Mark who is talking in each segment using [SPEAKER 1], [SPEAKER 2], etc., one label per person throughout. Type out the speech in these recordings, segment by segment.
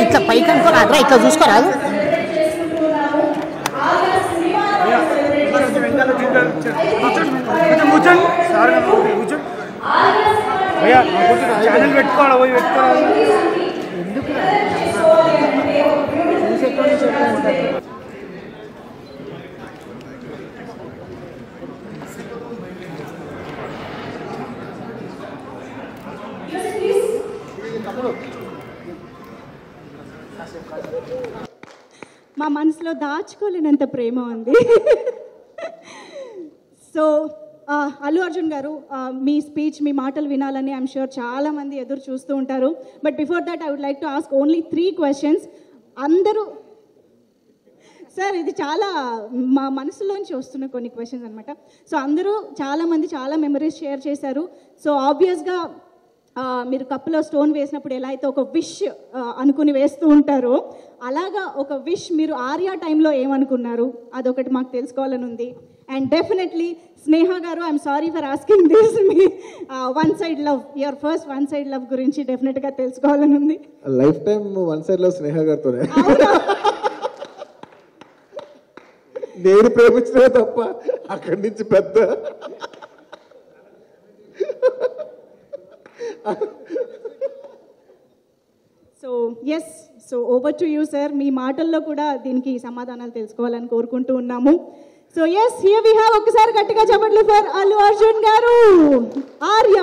[SPEAKER 1] ఇట్లా పైకి అనుకోరా అట్లా ఇట్లా చూసుకోరాదు
[SPEAKER 2] ఛానల్ పెట్టుకోవాలి పోయి పెట్టుకోవాలి
[SPEAKER 3] మా మనసులో దాచుకోలేనంత ప్రేమ ఉంది. సో అల్లు అర్జున్ గారు, మీ స్పీచ్, మీ మాటలు వినాలని ఐఎమ్ షూర్ చాలామంది ఎదురు చూస్తూ ఉంటారు. But before that I would like to ask only 3 questions. అందరూ సార్, ఇది చాలా మా మనసులోంచి వస్తున్న కొన్ని క్వశ్చన్స్ అనమాట. సో అందరూ చాలామంది చాలా మెమరీస్ షేర్ చేశారు. సో ఆబ్వియస్గా మీరు కప్పులో స్టోన్ వేసినప్పుడు ఎలా అయితే ఒక విష్ అనుకుని వేస్తూ ఉంటారో, అలాగా ఒక విష్ మీరు ఆర్యా టైంలో ఏమనుకున్నారు అదొకటి మాకు తెలుసుకోవాలని ఉంది. And definitely Sneha garu, I'm sorry for asking this, మీ one side love, your first one side love గురించి డెఫినెట్గా తెలుసుకోవాలని ఉంది.
[SPEAKER 4] Life time one side love Sneha గారితోనే. నేను ప్రేమించినా తప్ప అక్కడి నుంచి పెద్ద
[SPEAKER 3] so yes, so over to you sir. మీ మాటల్లో కూడా దీనికి సమాధానాలు తెలుసుకోవాలని కోరుకుంటూ ఉన్నాము. So yes, here we have, ఒకసారి గట్టిగా చెప్పండి ఫర్ అల్లు అర్జున్ గారు, ఆర్య.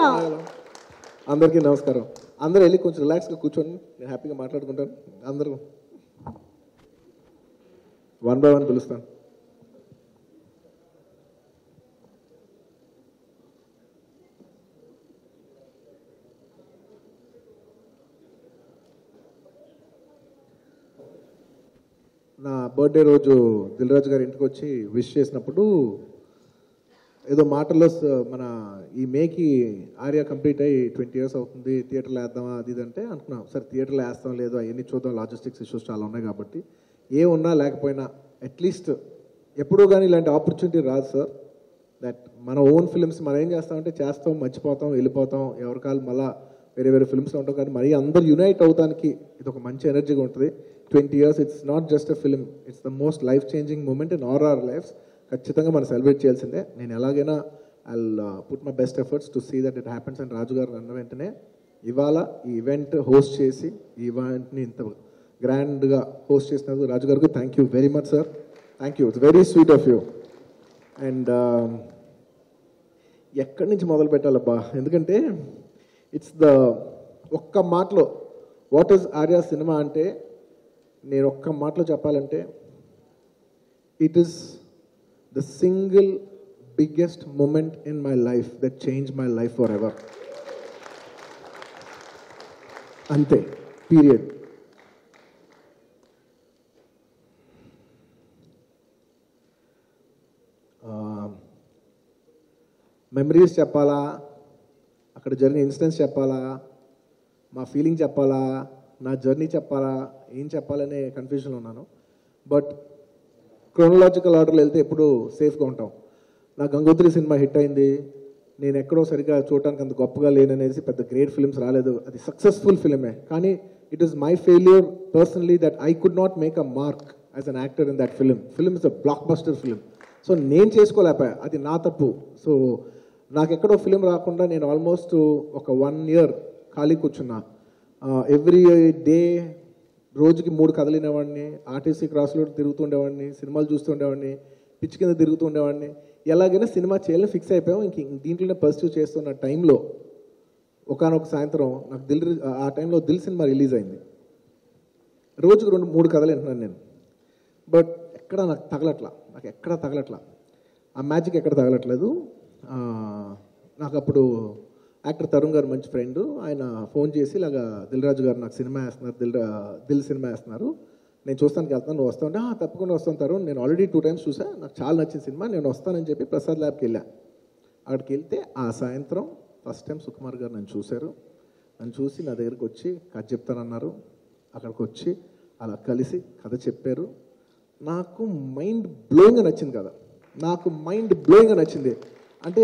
[SPEAKER 4] అందరికీ నమస్కారం. అందరూ వెళ్ళి కొంచెం రిలాక్స్గా కూర్చొని నేను హ్యాపీగా మాట్లాడుకుంటాను. అందరూ 1 by 1 పిలుస్తాను. నా బర్త్డే రోజు దిల్ రాజు గారి ఇంటికి వచ్చి విష్ చేసినప్పుడు ఏదో మాటల్లో మన ఈ మేకి ఆర్యా కంప్లీట్ అయ్యి 20 years అవుతుంది, థియేటర్లో వేద్దామా అది ఇది అంటే అనుకున్నాం. సరే థియేటర్లో వేస్తాం లేదో అవన్నీ చూద్దాం, లాజిస్టిక్స్ ఇష్యూస్ చాలా ఉన్నాయి కాబట్టి ఏ ఉన్నా లేకపోయినా అట్లీస్ట్ ఎప్పుడూ కానీ ఇలాంటి ఆపర్చునిటీ రాదు సార్. దట్ మన ఓన్ ఫిల్మ్స్ మనం ఏం చేస్తామంటే చేస్తాం, మర్చిపోతాం, వెళ్ళిపోతాం, ఎవరికాలు మళ్ళీ వేరే వేరే ఫిల్మ్స్లో ఉంటాం. కానీ మరీ అందరూ యునైట్ అవడానికి ఇది ఒక మంచి ఎనర్జీగా ఉంటుంది. 20 years it's not just a film, it's the most life changing moment in our lives. ఖచ్చితంగా మనం సెలబ్రేట్ చేయాల్సిందే. నేను ఎలాగైనా I put my best efforts to see that it happens. And Raju garu అన్న వెంటనే ఇవాళ ఈ ఈవెంట్ హోస్ట్ చేసి ఈ ఈవెంట్ని ఇంత గ్రాండ్గా హోస్ట్ చేసినందుకు రాజు గారికి thank you very much sir. Thank you, it's very sweet of you. And ఎక్కడి నుంచి మొదలు పెట్టాలబ్బా, ఎందుకంటే ఇట్స్ ద ఒక్క మాటలో వాట్ ఈజ్ ఆర్యా సినిమా అంటే, నేను ఒక్క మాటలో చెప్పాలంటే it is the single biggest moment in my life that change my life forever. అంతే, పీరియడ్. మెమరీస్ చెప్పాలా, అక్కడ జరిగిన ఇన్సిడెంట్స్ చెప్పాలా, మా ఫీలింగ్ చెప్పాలా, నా జర్నీ చెప్పాలా, ఏం చెప్పాలనే కన్ఫ్యూజన్లో ఉన్నాను. బట్ క్రోనలాజికల్ ఆర్డర్లో వెళ్తే ఎప్పుడు సేఫ్గా ఉంటాం. నా గంగోత్రి సినిమా హిట్ అయింది, నేను ఎక్కడో సరిగ్గా చూడటానికి అంత గొప్పగా లేననేసి పెద్ద గ్రేట్ ఫిల్మ్స్ రాలేదు. అది సక్సెస్ఫుల్ ఫిల్మే, కానీ it is my failure personally that I could not make a mark as an actor in that film. Film is a block buster film. So నేను చేసుకోలేకపోయా, అది నా తప్పు. సో నాకు ఎక్కడో ఫిలిం రాకుండా నేను ఆల్మోస్ట్ ఒక 1 year ఖాళీ కూర్చున్నా. ఎవ్రీ డే రోజుకి 3 కథలు వినేవాడిని, ఆర్టీసీ క్రాస్లో తిరుగుతుండేవాడిని, సినిమాలు చూస్తుండేవాడిని, పిచ్చి కింద తిరుగుతూ ఉండేవాడిని. ఎలాగైనా సినిమా చేయాలని ఫిక్స్ అయిపోయాం. ఇంక దీంట్లోనే పర్స్యూ చేస్తున్న టైంలో ఒకనొక సాయంత్రం నాకు ఆ టైంలో దిల్ సినిమా రిలీజ్ అయింది. రోజుకు 2-3 కథలు వింటున్నాను నేను. బట్ ఎక్కడ నాకు తగలట్లా, ఆ మ్యాజిక్ ఎక్కడ తగలట్లేదు. నాకు అప్పుడు యాక్టర్ తరుణ్ గారు మంచి ఫ్రెండ్, ఆయన ఫోన్ చేసి ఇలాగా దిల్ రాజు గారు నాకు సినిమా వేస్తున్నారు, దిల్ సినిమా వేస్తున్నారు, నేను చూస్తానికి వెళ్తాను, నువ్వు వస్తావు అంటే తప్పకుండా వస్తాను తరుణ్, నేను ఆల్రెడీ 2 times చూసా, నాకు చాలా నచ్చిన సినిమా, నేను వస్తానని చెప్పి ప్రసాద్ ల్యాబ్కి వెళ్ళా. అక్కడికి వెళ్తే ఆ సాయంత్రం ఫస్ట్ టైం సుకుమార్ గారు నన్ను చూశారు. నన్ను చూసి నా దగ్గరికి వచ్చి కథ చెప్తానన్నారు. అక్కడికి వచ్చి అలా కలిసి కథ చెప్పారు. నాకు మైండ్ బ్లోయింగ్గా నచ్చింది కదా, అంటే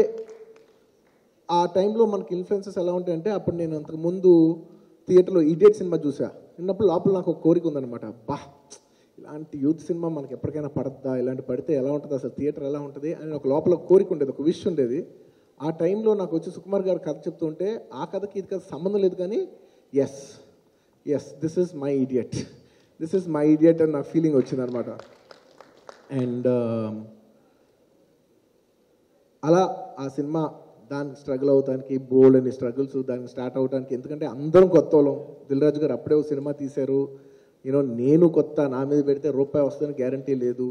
[SPEAKER 4] ఆ టైంలో మనకి ఇన్ఫ్లుయెన్సెస్ ఎలా ఉంటాయంటే, అప్పుడు నేను అంతకుముందు థియేటర్లో ఇడియట్ సినిమా చూసా. విన్నప్పుడు లోపల నాకు ఒక కోరిక ఉందన్నమాట, ఇలాంటి యూత్ సినిమా మనకి ఎప్పటికైనా పడద్దా, ఇలాంటి పడితే ఎలా ఉంటుంది, అసలు థియేటర్ ఎలా ఉంటుంది అని ఒక లోపల కోరిక ఉండేది, ఒక విష్ ఉండేది. ఆ టైంలో నాకు వచ్చి సుకుమార్ గారు కథ చెప్తుంటే ఆ కథకి ఇది కథ సంబంధం లేదు, కానీ yes this is my idiot అని నాకు ఫీలింగ్ వచ్చిందనమాట. అండ్ అలా ఆ సినిమా దానికి స్ట్రగుల్ అవడానికి బోల్డ్ అని స్ట్రగుల్స్ దానికి స్టార్ట్ అవడానికి, ఎందుకంటే అందరం కొత్త వాళ్ళం. దిల్ రాజు గారు అప్పుడే ఒక సినిమా తీశారు, నేను కొత్త, నా మీద పెడితే రూపాయి వస్తుందని గ్యారంటీ లేదు.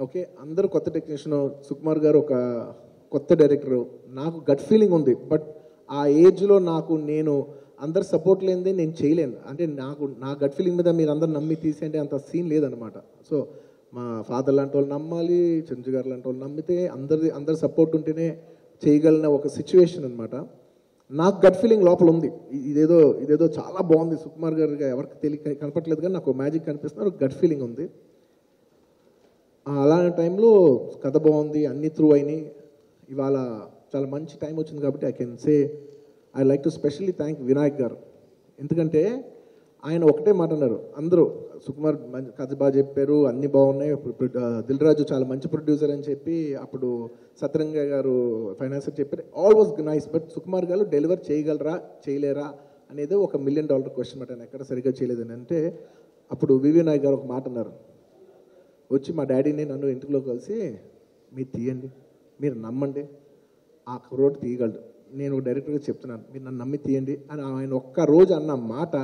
[SPEAKER 4] ఓకే, అందరూ కొత్త టెక్నీషియన్, సుకుమార్ గారు ఒక కొత్త డైరెక్టరు. నాకు గట్ ఫీలింగ్ ఉంది, బట్ ఆ ఏజ్లో నేను అందరు సపోర్ట్ లేనిదే నేను చేయలేను. అంటే నా గట్ ఫీలింగ్ మీద మీరు అందరు నమ్మి తీసేయంటే అంత సీన్ లేదనమాట. సో మా ఫాదర్ లాంటి వాళ్ళు నమ్మాలి, చంద్ర గారు లాంటి వాళ్ళు నమ్మితే అందరి సపోర్ట్ ఉంటేనే చేయగలిగిన ఒక సిచ్యువేషన్ అనమాట. నాకు గట్ ఫీలింగ్ లోపల ఉంది, ఇదేదో చాలా బాగుంది, సుకుమార్ గారు ఎవరికి కనపట్లేదు కానీ నాకు మ్యాజిక్ కనిపిస్తున్నారు, గట్ ఫీలింగ్ ఉంది. అలాంటి టైంలో కథ బాగుంది, అన్ని త్రూ అయినాయి. ఇవాళ చాలా మంచి టైం వచ్చింది కాబట్టి I can say I like to specially thank Vinayak గారు. ఎందుకంటే ఆయన ఒకటే మాట అన్నారు, అందరూ సుకుమార్ కథ బాగా చెప్పారు, అన్నీ బాగున్నాయి, దిల్ రాజు చాలా మంచి ప్రొడ్యూసర్ అని చెప్పి అప్పుడు సత్యరంగ గారు ఫైనాన్సర్ చెప్పారు, all was nice. But Sukumar గారు డెలివర్ చేయగలరా చేయలేరా అనేది ఒక $1 million క్వశ్చన్ మాట. ఆయన ఎక్కడ సరిగ్గా చేయలేదని అంటే అప్పుడు వివి నాయక్ గారు ఒక మాట అన్నారు, వచ్చి మా డాడీని నన్ను ఇంటిలో కలిసి మీరు తీయండి, మీరు నమ్మండి, ఆ కుర్రోడు తీయగలడు, నేను డైరెక్టర్గా చెప్తున్నాను, మీరు నన్ను నమ్మి తీయండి అని ఆయన ఒక్కరోజు అన్న మాట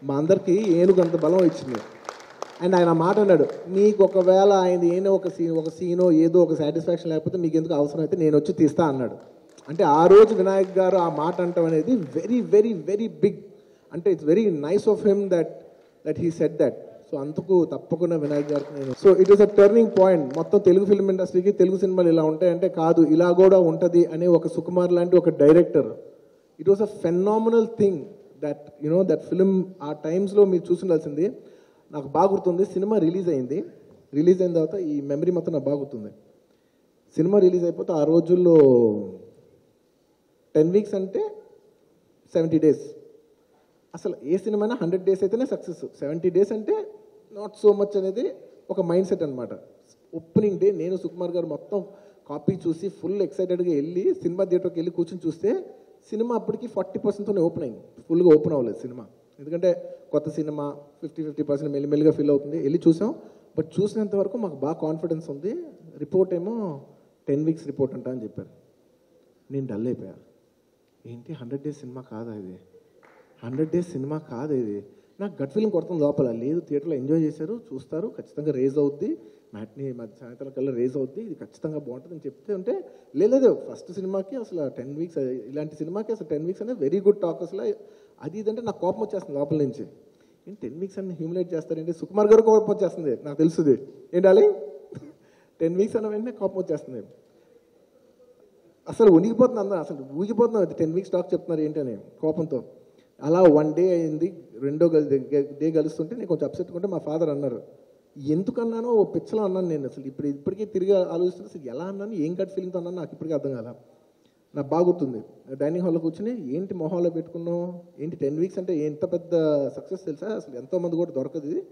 [SPEAKER 4] మా అందరికీ ఏనుగంత బలం ఇచ్చింది. అండ్ ఆయన మాట అన్నాడు, మీకు ఒకవేళ ఆయన ఒక సీనో ఏదో ఒక సాటిస్ఫాక్షన్ లేకపోతే మీకు ఎందుకు అవసరం అయితే నేను వచ్చి తీస్తా అన్నాడు. అంటే ఆ రోజు వినాయక్ గారు ఆ మాట అంటాం అనేది వెరీ వెరీ వెరీ బిగ్. అంటే it's very nice of him that he said that. So అందుకు తప్పకుండా వినాయక్ గారికి నేను so it is a turning point. మొత్తం తెలుగు ఫిల్మ్ ఇండస్ట్రీకి తెలుగు సినిమాలు ఇలా ఉంటాయంటే కాదు, ఇలా కూడా ఉంటుంది అనే ఒక సుకుమార్ లాంటి ఒక director. It was a phenomenal thing that that film ఆ టైమ్స్లో మీరు చూసిండాల్సింది. నాకు బాగా గుర్తుంది, సినిమా రిలీజ్ అయింది. రిలీజ్ అయిన తర్వాత ఈ మెమరీ మొత్తం నాకు బాగా గుర్తుంది. సినిమా రిలీజ్ అయిపోతే ఆ రోజుల్లో 10 weeks అంటే 70 days. అసలు ఏ సినిమా 100 days అయితేనే సక్సెస్, 70 days అంటే నాట్ సో మచ్ అనేది ఒక మైండ్ సెట్ అనమాట. ఓపెనింగ్ డే నేను సుకుమార్ గారు మొత్తం కాపీ చూసి ఫుల్ ఎక్సైటెడ్గా వెళ్ళి సినిమా థియేటర్కి వెళ్ళి కూర్చొని చూస్తే సినిమా అప్పటికి 40%తోనే ఓపెన్ అయింది. ఫుల్గా ఓపెన్ అవ్వలేదు సినిమా, ఎందుకంటే కొత్త సినిమా 50% మెల్లిమెల్లిగా ఫిల్ అవుతుంది. వెళ్ళి చూసాం, బట్ చూసినంత వరకు మాకు బాగా కాన్ఫిడెన్స్ ఉంది. రిపోర్ట్ ఏమో 10 weeks రిపోర్ట్ అంట అని చెప్పారు. నేను డల్ అయిపోయా. ఏంటి 100 days సినిమా కాదా ఇది, 100 days సినిమా కాదు ఇది. నాకు గట్ ఫీలింగ్ కొడుతుంది లోపల. లేదు, థియేటర్లో ఎంజాయ్ చేశారు, చూస్తారు, ఖచ్చితంగా రేజ్ అవుద్ది, మ్యాట్ని సాయంత్రం కల్లా రేజ్ అవుద్ది, ఇది ఖచ్చితంగా బాగుంటుంది అని చెప్తే ఉంటే లేదు ఫస్ట్ సినిమాకి అసలు 10 weeks ఇలాంటి సినిమాకి అసలు 10 weeks అనేది వెరీ గుడ్ టాక్. అసలు అది ఇదంటే నాకు కోపం వచ్చేస్తుంది లోపల నుంచి. ఏంటి 10 weeks అని హ్యూమిలేట్ చేస్తారంటే సుకుమార్ గారు కోపం వచ్చేస్తుంది, నాకు తెలుస్తుంది. ఏంటాలి 10 weeks అన్న వెంటనే కోపం వచ్చేస్తుంది. అసలు ఉనిగిపోతుంది అందరూ, అసలు ఊగిపోతున్నాం 10 weeks టాక్ చెప్తున్నారు ఏంటని కోపంతో. అలా 1 day అయింది, రెండో డే కలుస్తుంటే నేను కొంచెం అప్సెట్ ఉంటే మా ఫాదర్ అన్నారు, ఎందుకన్నానో ఓ పిచ్చలో అన్నాను నేను. అసలు ఇప్పటికీ తిరిగి ఆలోచిస్తే అసలు ఎలా అన్నాను, ఏం గట్ ఫీలింగ్తో అన్నాను నాకు ఇప్పటికీ అర్థం కాదా. నాకు బాగా గుర్తుంది, డైనింగ్ హాల్లో కూర్చొని ఏంటి మొహాల్లో పెట్టుకున్నాం, ఏంటి 10 weeks అంటే ఎంత పెద్ద సక్సెస్ తెలుసా, అసలు ఎంతోమంది కూడా దొరకదు ఇది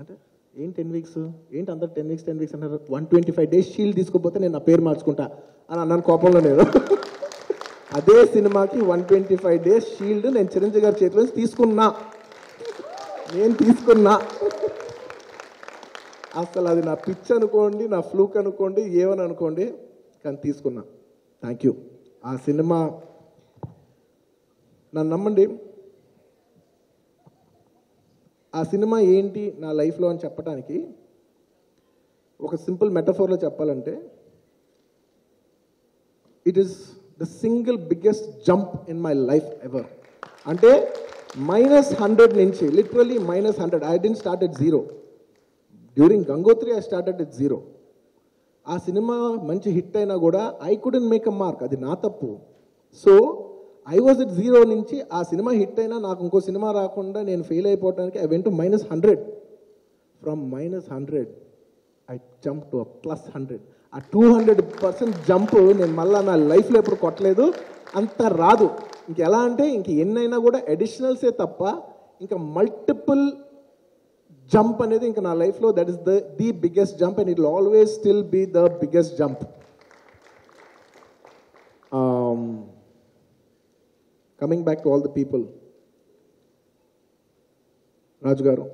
[SPEAKER 4] అంటే ఏంటి 10 weeks, ఏంటి అందరు 10 weeks అన్నారు. 125 days షీల్డ్ తీసుకోకపోతే నేను నా పేరు మార్చుకుంటా అని అన్నాను కోపంలో నేను. అదే సినిమాకి 125 days షీల్డ్ నేను చిరంజీవి గారి చేతిలో తీసుకున్నా. అసలు అది నా పిచ్ అనుకోండి, నా ఫ్లూక్ అనుకోండి, ఏమని అనుకోండి, కానీ తీసుకున్నా. Thank you. ఆ సినిమా నన్ను నమ్మండి, ఆ సినిమా ఏంటి నా లైఫ్లో అని చెప్పడానికి ఒక సింపుల్ మెటఫోర్లో చెప్పాలంటే it is the single biggest jump in my life ever. అంటే -100 నుంచి literally -100. I didn't start at 0. During Gangotri I started at 0. ఆ సినిమా మంచి హిట్ అయినా కూడా I couldn't make a mark, అది నా తప్పు. సో ఐ వాజ్ ఎట్ 0 నుంచి ఆ సినిమా హిట్ అయినా నాకు ఇంకో సినిమా రాకుండా నేను ఫెయిల్ అయిపోవడానికి I went to -100. From -100 I jump to +100. ఆ 200% జంప్ నేను మళ్ళీ నా లైఫ్లో ఎప్పుడు కొట్టలేదు, అంత రాదు. ఇంకెలా అంటే ఇంక ఎన్నైనా కూడా అడిషనల్సే తప్ప ఇంకా మల్టిపుల్ జంప్ అనేది ఇంకా నా లైఫ్లో that is the biggest jump and it will always still be the biggest jump. Coming back to all the people, Raju garu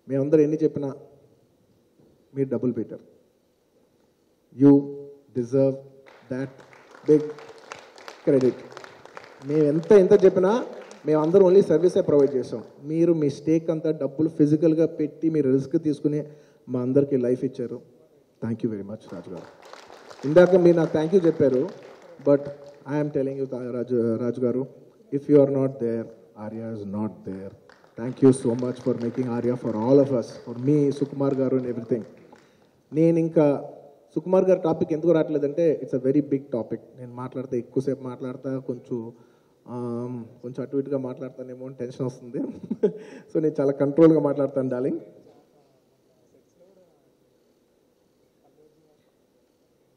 [SPEAKER 4] మేమందరూ ఎన్ని చెప్పినా మీరు double better. You deserve that big credit. మేము ఎంత చెప్పినా మేమందరం ఓన్లీ సర్వీసే ప్రొవైడ్ చేసాం. మీరు మీ స్టేక్ అంతా డబ్బులు ఫిజికల్గా పెట్టి మీరు రిస్క్ తీసుకుని మా అందరికీ లైఫ్ ఇచ్చారు. Thank you very much Raju garu. ఇందాక మీరు నాకు థ్యాంక్ యూ చెప్పారు, but I'm telling you Raju garu, if you are not there, Arya is not there. Thank you so much for making Arya for all of us, for me, Sukumar garu and everything. నేను ఇంకా సుకుమార్ గారి topic ఎందుకు రావట్లేదంటే it's a very big topic. నేను మాట్లాడితే ఎక్కువసేపు మాట్లాడతా, కొంచెం అటు ఇటుగా మాట్లాడతానేమో అని టెన్షన్ వస్తుంది. సో నేను చాలా కంట్రోల్గా మాట్లాడతాను darling.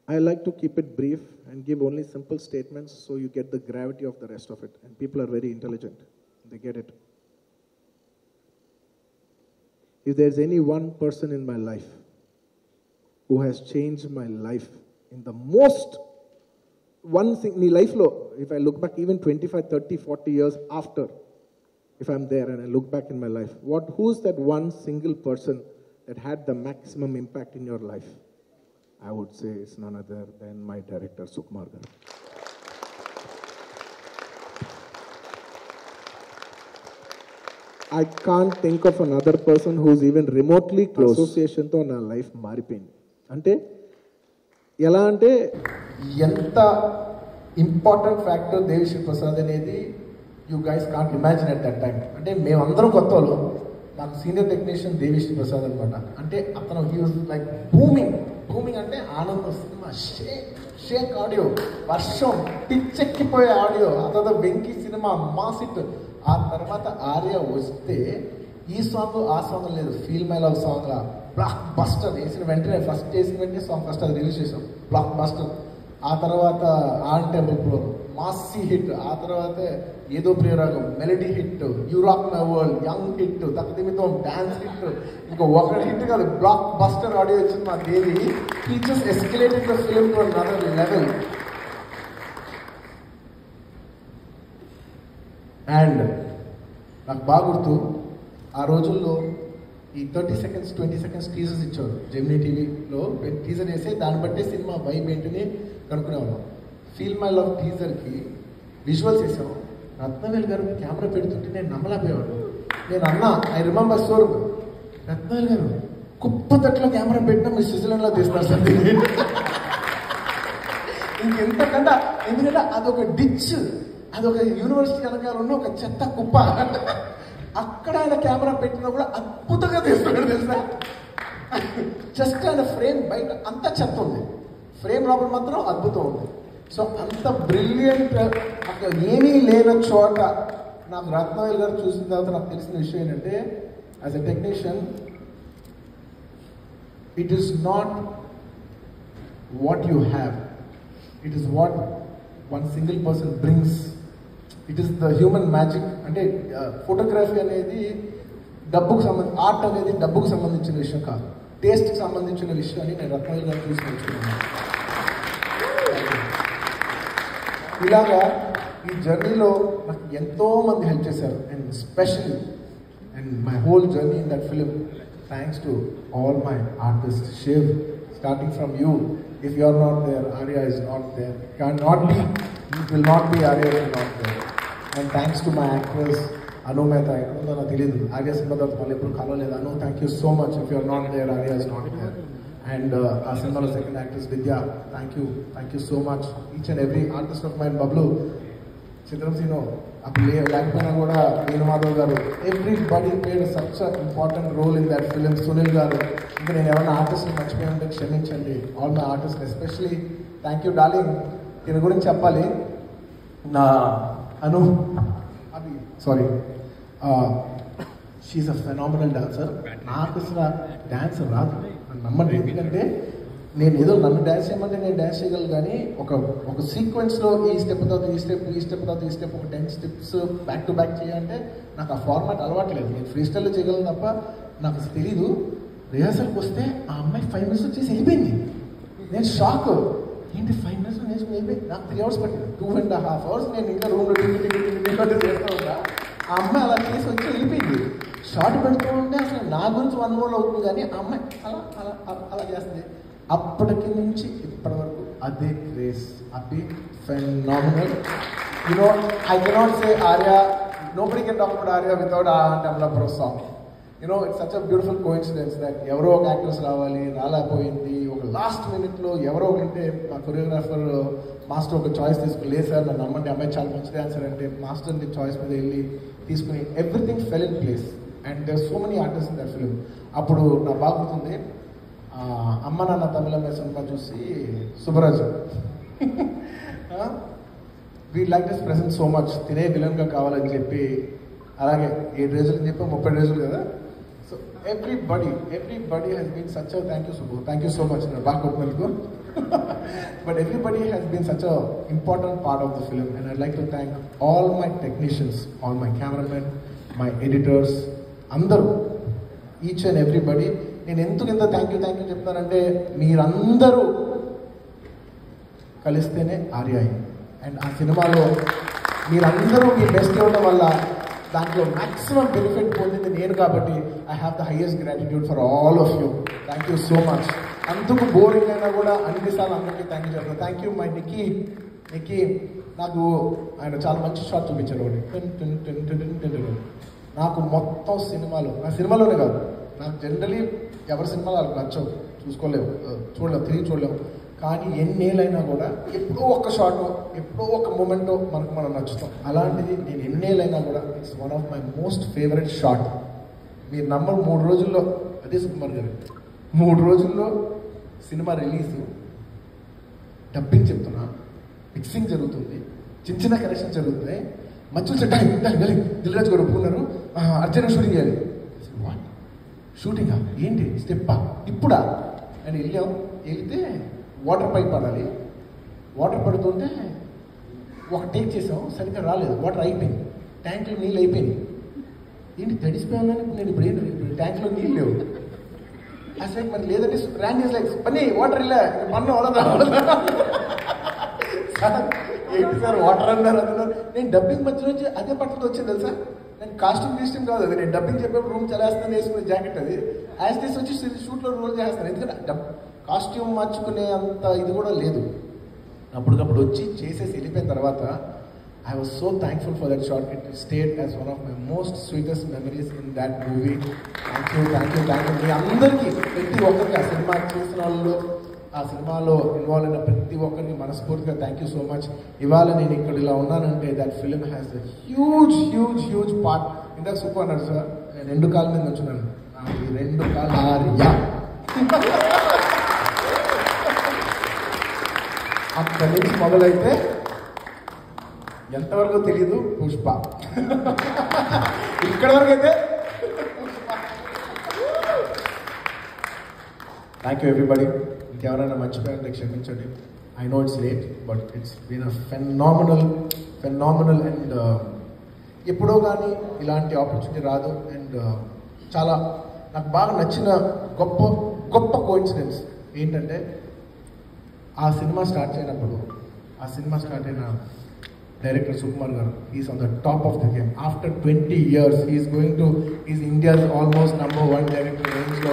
[SPEAKER 4] I like to keep it brief and give only simple statements so you get the gravity of the rest of it. And people are very intelligent. They get it. If there's any one person in my life who has changed my life in the most, one thing, in life lo, if I look back even 25, 30, 40 years after, if I'm there and I look back in my life, who's that one single person that had the maximum impact in your life? I would say it's none other than my director, Sukumar garu. I can't think of another person who's even remotely close. Association to na life మారిపోయింది. అంటే ఎలా అంటే ఎంత important factor Devi Sri Prasad అనేది you guys can't imagine at that time. అంటే మేమందరం కొత్త వాళ్ళు. నాకు సీనియర్ టెక్నీషియన్ దేవిశ్రీ ప్రసాద్ అనమాట. అంటే అతను హీ వాజ్ లైక్ బూమింగ్ అంటే ఆనందం సినిమా షేక్ ఆడియో, వర్షం, పిచ్చెక్కిపోయే ఆడియో. ఆ తర్వాత వెంకీ సినిమా మాస్ హిట్. ఆ తర్వాత ఆర్య వస్తే ఈ సాంగ్ ఆ సాంగ్ లేదు, feel my love song block buster వేసిన వెంటనే సాంగ్ ఫస్ట్ అది రిలీజ్ చేసాం, బ్లాక్ బస్టర్. ఆ తర్వాత ఆన్ టెంపుల్ ప్రో మాసీ హిట్. ఆ తర్వాత ఏదో ప్రియరాగం melody hit, you rock my world యంగ్ హిట్, తక్కువ డాన్స్ హిట్. ఇంకా ఒకటి హిట్ కాదు, బ్లాక్ బస్టర్ ఆడియో వచ్చింది మా Devi. He just escalated the film to another level. And నాకు బాగా గుర్తు, ఆ రోజుల్లో ఈ 30 seconds 20 seconds టీజర్స్ ఇచ్చారు జెమినీ టీవీలో. టీజర్ వేస్తే దాన్ని బట్టి సినిమా వైబ్ ఏంటిని కనుక్కునేవాళ్ళం. ఫీల్ మై లవ్ టీజర్కి విజువల్స్ వేసాం. రత్నవేల్ గారు కెమెరా పెడుతుంటే నేను నమ్మలేకపోయాను. నేను అన్నా, ఐ రిమెంబర్ స్టోర్, రత్నవేల్ గారు కుప్పతట్లో కెమెరా పెట్టినా మీరు స్విట్జర్లాండ్లో తీస్తారు సార్. ఇంకెంతకంటే ఎందుకంటే అదొక డిచ్, అదొక యూనివర్సిటీ వెనకాల ఉన్న ఒక చెత్త కుప్ప. అక్కడ ఆయన కెమెరా పెట్టినా కూడా అద్భుతంగా తీస్తున్నాడు తెలుసా. జస్ట్ ఆయన ఫ్రేమ్ బయట అంత చెత్త ఉంది, ఫ్రేమ్ లోపల మాత్రం అద్భుతం ఉంది. సో అంత బ్రిలియంట్, అక్కడ ఏమీ లేని చోట నాకు రత్నవేల్ గారు చూసిన తర్వాత నాకు తెలిసిన విషయం ఏంటంటే, as a technician, it is not what you have, it is what one single person brings. It is the human magic. అంటే ఫోటోగ్రఫీ అనేది డబ్బుకు ఆర్ట్ అనేది డబ్బుకు సంబంధించిన విషయం కాదు, టేస్ట్కి సంబంధించిన విషయం అని నేను రత్నవేల్ గారు చూసి నేర్చుకున్నాను. ఇలాగా ఈ జర్నీలో నాకు ఎంతో మంది హెల్ప్ చేశారు. And specially and my whole journey in that film, thanks to all my artist. Shiv, starting from you, if you are not there, Arya is not there. Cannot be, it will not be Arya is not there. And thanks to my actress, Anu Mehta. ఎక్కడుందో నాకు తెలియదు, Arya cinema తర్వాత వాళ్ళు ఎప్పుడు కలవలేదు. Anu, thank you so much. If you are not there, Arya is not there. And ఆ సినిమాలో second actress Vidya, thank you so much. Each and every artist of mind, Bablu, Chitram Seenu, అప్పుడు లేకపోయినా కూడా Venumadhav garu, everybody played such important role in that film. Sunil garu, ఇంకా నేను ఎవరైనా ఆర్టిస్ట్ని మర్చిపోయింటే క్షమించండి. All my artist, especially thank you darling. దీని గురించి చెప్పాలి, నా అను అవి sorry, she's a phenomenal dancer. నాకు అసలు డ్యాన్స్ రాదు, నమ్మండి. ఎందుకంటే నేను ఏదో నన్ను డ్యాన్స్ చేయమంటే నేను డ్యాన్స్ చేయగలను, కానీ ఒక సీక్వెన్స్లో ఈ స్టెప్ తర్వాత ఈ స్టెప్, ఈ స్టెప్ తర్వాత ఈ స్టెప్, ఒక 10 steps బ్యాక్ టు బ్యాక్ చేయాలంటే నాకు ఆ ఫార్మాట్ అలవాట్లేదు. నేను ఫ్రీ స్టైల్లో చేయగలను తప్ప నాకు అసలు తెలీదు. రిహార్సల్కి వస్తే ఆ అమ్మాయి 5 minutes చేసి వెళ్ళిపోయింది. నేను షాక్, ఏంటి 5 minutes నేర్చుకుని వెళ్ళిపోయింది. నాకు 3 hours పట్టింది, 2.5 hours నేను ఇంకా రూమ్లో చేస్తూ ఉంటా. ఆ అమ్మాయి అలా చేసి వచ్చి వెళ్ళిపోయింది. షార్ట్ పెడుతూ ఉంటే అసలు నా గురించి 1 more అవుతుంది, కానీ ఆ అమ్మాయి అలా అలా అలా చేస్తుంది. అప్పటికి నుంచి ఇప్పటి వరకు అదే క్రేజ్, అదే phenomenal. You know, I cannot say Arya, nobody can talk about Arya without developer song. You know, it's such a beautiful coincidence that ఎవరో ఒక యాక్టర్స్ రావాలి, రాలేకపోయింది. ఒక లాస్ట్ మినిట్లో ఎవరో ఒకటి, మా కొరియోగ్రాఫర్ మాస్టర్ ఒక చాయిస్ తీసుకుని, లేదు సార్ నన్ను నమ్మండి, అమ్మాయి చాలా మంచి డాన్సర్ అంటే మాస్టర్ని చాయిస్ మీద వెళ్ళి తీసుకుని everything fell in place. And there so many artist in that film. అప్పుడు నా బాగా గుర్తుంది, అమ్మ నాన్న తమిళ సినిమా చూసి Subbaraju, we like this present so much, తినే విలన్గా కావాలని చెప్పి, అలాగే 7 రోజులు చెప్పి 30 రోజులు కదా. So everybody has been such a, thank you Subbu, thank you so much, బాగా కొట్టినందుకు. But everybody has been such a important part of the film. And I'd like to thank all my technicians, all my cameramen, my editors, అందరూ, each and everybody. నేను ఎందుకు ఇంత thank you చెప్తానంటే, మీరందరూ కలిస్తేనే ఆర్య అయింది. అండ్ ఆ సినిమాలో మీరందరూ మీ బెస్ట్ ఇవ్వడం వల్ల దాంట్లో మ్యాక్సిమం బెనిఫిట్ పొందింది నేను, కాబట్టి I have the highest gratitude for all of you. Thank you so much. అందుకు బోరింగ్ అయినా కూడా అన్నిసార్లు అందరికీ థ్యాంక్ యూ చెప్తాను. Thank you my Nikki. నాకు ఆయన చాలా మంచి షాట్ చూపించారు ఒకటి. నాకు మొత్తం సినిమాలో, నా సినిమాలోనే కాదు, నాకు జనరలీ ఎవరి సినిమాలు వాళ్ళకి నచ్చవు, చూడలేము, తిరిగి చూడలేము. కానీ ఎన్నేళ్ళైనా కూడా ఎప్పుడో ఒక షాటో ఎప్పుడో ఒక మూమెంటో మనకు మనం నచ్చుతాం. అలాంటిది నేను ఎన్నేళ్ళైనా కూడా it's one of my most favourite shot. మీరు నంబర్ 3 రోజుల్లో, అదే సుకుమార్ గారు, 3 రోజుల్లో సినిమా రిలీజ్, డబ్బింగ్ చెప్తున్నా, మిక్సింగ్ జరుగుతుంది, చిన్న చిన్న కరెక్షన్ జరుగుతున్నాయి, మధ్యలో టైం దిల్ రాజు గారు ఒప్పుకున్నారు, అర్జెంట్ షూటింగ్ చేయాలి. వాట్ షూటింగా ఏంటి స్టెప్పా ఇప్పుడా అని వెళ్తే వాటర్ పైప్ పడాలి. వాటర్ పడుతుంటే ఒక టేక్ చేసాం, సరిగ్గా రాలేదు, వాటర్ అయిపోయింది, ట్యాంక్లో నీళ్ళు అయిపోయింది. ఏంటి తడిసిపోయాను, నేను ఇప్పుడు ఏంటి ట్యాంక్లో నీళ్ళు లేవు. అసలు మరి లేదంటే ర్యాన్ చేసి లైక్ పని వాటర్ ఇలా పన్ను అవదా ఏంటి సార్ వాటర్ అన్నారు అన్నారు. నేను డబ్బింగ్ మధ్య నుంచి అదే పట్టుకు వచ్చింది తెలుసా. నేను కాస్ట్యూమ్ కాదు అది, నేను డబ్బింగ్ చెప్పేప్పుడు రూమ్ చలేస్తాను వేసుకునే జాకెట్ అది, యాజ్ డేస్ వచ్చి షూట్లో రోల్ చేస్తాను. ఎందుకంటే కాస్ట్యూమ్ మార్చుకునే అంత ఇది కూడా లేదు. అప్పటికప్పుడు వచ్చి చేసేసి వెళ్ళిపోయిన తర్వాత I was so thankful for that shot. It stayed as one of my most sweetest memories in that movie. Thank you. మీ అందరికీ ప్రతి ఒక్కరికి ఆ సినిమా చేసిన వాళ్ళు, ఆ సినిమాలో ఇన్వాల్వ్ అయిన ప్రతి ఒక్కరికి మనస్ఫూర్తిగా థ్యాంక్ యూ సో మచ్. ఇవాళ నేను ఇక్కడ ఇలా ఉన్నానంటే that film has a huge part. ఇందాక సూపర్ అన్నాడు సార్, నేను 2 కాళ్ళ మీద వచ్చున్నాను, 2 కాళ్ళ ఆర్యా. అక్కడి నుంచి మొదలైతే ఎంతవరకు తెలీదు పుష్ప, ఇక్కడ వరకు అయితే థ్యాంక్ యూ ఎవ్రీబడి. ఇంకెవరైనా మర్చిపోయారంటే క్షమించండి. I know it's late but it's been a phenomenal and ఎప్పుడో కానీ ఇలాంటి ఆపర్చునిటీ రాదు. అండ్ చాలా నాకు బాగా నచ్చిన గొప్ప కోఇన్సిడెన్స్ ఏంటంటే ఆ సినిమా స్టార్ట్ అయిన director Sukumar garu, is on the top of the game. After 20 years is India's almost #1 director రేంజ్లో,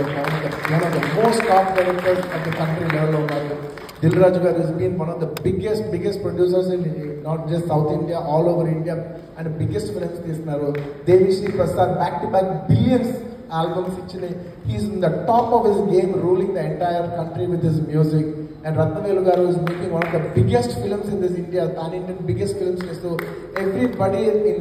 [SPEAKER 4] one of the most top directors of the country లెవెల్లో ఉన్నారు. Dil Raju garu is been one of the biggest producers in not just south India, all over India, and biggest films తీస్తున్నారు. Devi Sri Prasad back to back billions albums he's. In the the top of his game, ruling the entire country with his music. And Ratnavelu garu is making one of the biggest films in this India, pan-Indian biggest films. So everybody in